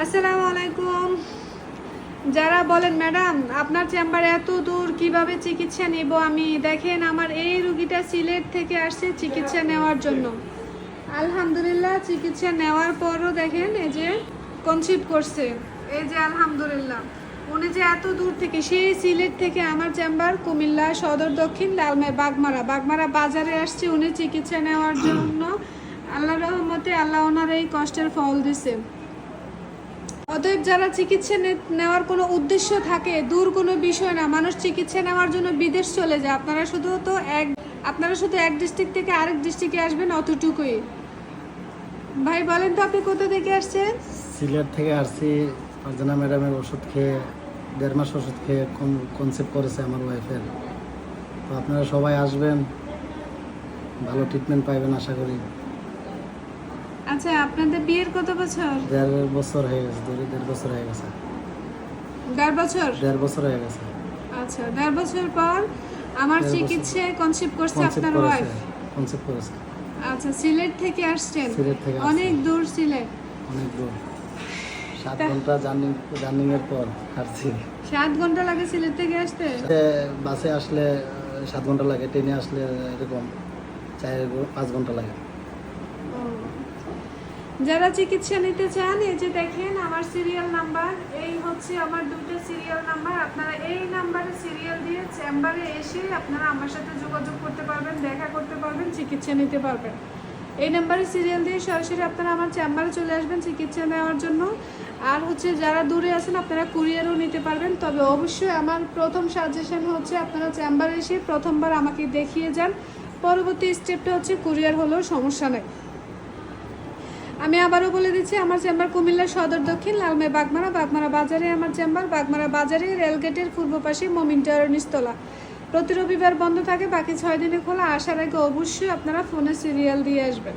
আসসালামু আলাইকুম। যারা বলেন ম্যাডাম আপনার চেম্বার এত দূর কিভাবে চিকিৎসা নেব আমি, দেখেন আমার এই রুগীটা সিলেট থেকে আসছে চিকিৎসা নেওয়ার জন্য। আলহামদুলিল্লাহ চিকিৎসা নেওয়ার পরও দেখেন এই যে কনসিভ করছে, এই যে আলহামদুলিল্লাহ। উনি যে এত দূর থেকে, সেই সিলেট থেকে আমার চেম্বার কুমিল্লা সদর দক্ষিণ লালমাই বাগমারা বাজারে আসছে উনি চিকিৎসা নেওয়ার জন্য। আল্লাহর রহমতে আল্লাহ ওনার এই কষ্টের ফল দিছে। অতএব যারা চিকিৎসা নেওয়ার কোনো উদ্দেশ্য থাকে, দূর কোনো বিষয় না, মানুষ চিকিৎসা নেওয়ার জন্য বিদেশ চলে যায়, আপনারা শুধু এক ডিস্ট্রিক্ট থেকে আরেক ডিস্ট্রিক্টে আসবেন, অতটুকুই। ভাই বলেন তো আপনি কোথা থেকে আসছেন? সিলেট থেকে আসছি। ফারজানা ম্যাডামের ওষুধ খেয়ে 1.5 মাস ওষুধ খেয়ে কনসেপ্ট করেছে আমার ওয়াইফের। তো আপনারা সবাই আসবেন, ভালো ট্রিটমেন্ট পাইবেন আশা করি। আচ্ছা, আপনাদের বিয়ের কত বছর? 1.5 বছর হয়ে গেছে। 1.5 বছর হয়ে গেছে। 1.5 বছর? 1.5 বছর হয়ে গেছে। আচ্ছা, 1.5 বছর পর আমার চিকিৎসায় কনসেপ্ট করছে আপনার ওয়াইফ? কনসেপ্ট করেছে। আচ্ছা, সিলেট থেকে আসছেন? সিলেট থেকে অনেক দূর সিলেট? অনেক দূর, 7 ঘন্টা জার্নিং এর পর আসছি। 7 ঘন্টা লাগে সিলেট থেকে আসতে? বাসে আসলে 7 ঘন্টা লাগে, ট্রেনে আসলে এরকম 4-5 ঘন্টা লাগে। যারা চিকিৎসা নিতে চান, এই যে দেখেন আমার সিরিয়াল নাম্বার, এই হচ্ছে আমার 2টা সিরিয়াল নাম্বার। আপনারা এই নাম্বারে সিরিয়াল দিয়ে চেম্বারে এসে আপনারা আমার সাথে যোগাযোগ করতে পারবেন, দেখা করতে পারবেন, চিকিৎসা নিতে পারবেন। এই নাম্বারে সিরিয়াল দিয়ে সরাসরি আপনারা আমার চেম্বারে চলে আসবেন চিকিৎসা নেওয়ার জন্য। আর হচ্ছে যারা দূরে আছেন আপনারা কুরিয়ারও নিতে পারবেন, তবে অবশ্যই আমার প্রথম সাজেশন হচ্ছে আপনারা চেম্বারে এসে প্রথমবার আমাকে দেখিয়ে যান, পরবর্তী স্টেপটা হচ্ছে কুরিয়ার হলেও সমস্যা নেই। আমি আবারও বলে দিচ্ছি, আমার চেম্বার কুমিল্লা সদর দক্ষিণ লালমাই বাগমারা বাজারে আমার চেম্বার, বাগমারা বাজারে রেলগেটের পূর্ব পাশে মমিন টাওয়ারের নিচতলা। প্রতি রবিবার বন্ধ থাকে, বাকি 6 দিনে খোলা। আসার আগে অবশ্যই আপনারা ফোনে সিরিয়াল দিয়ে আসবেন।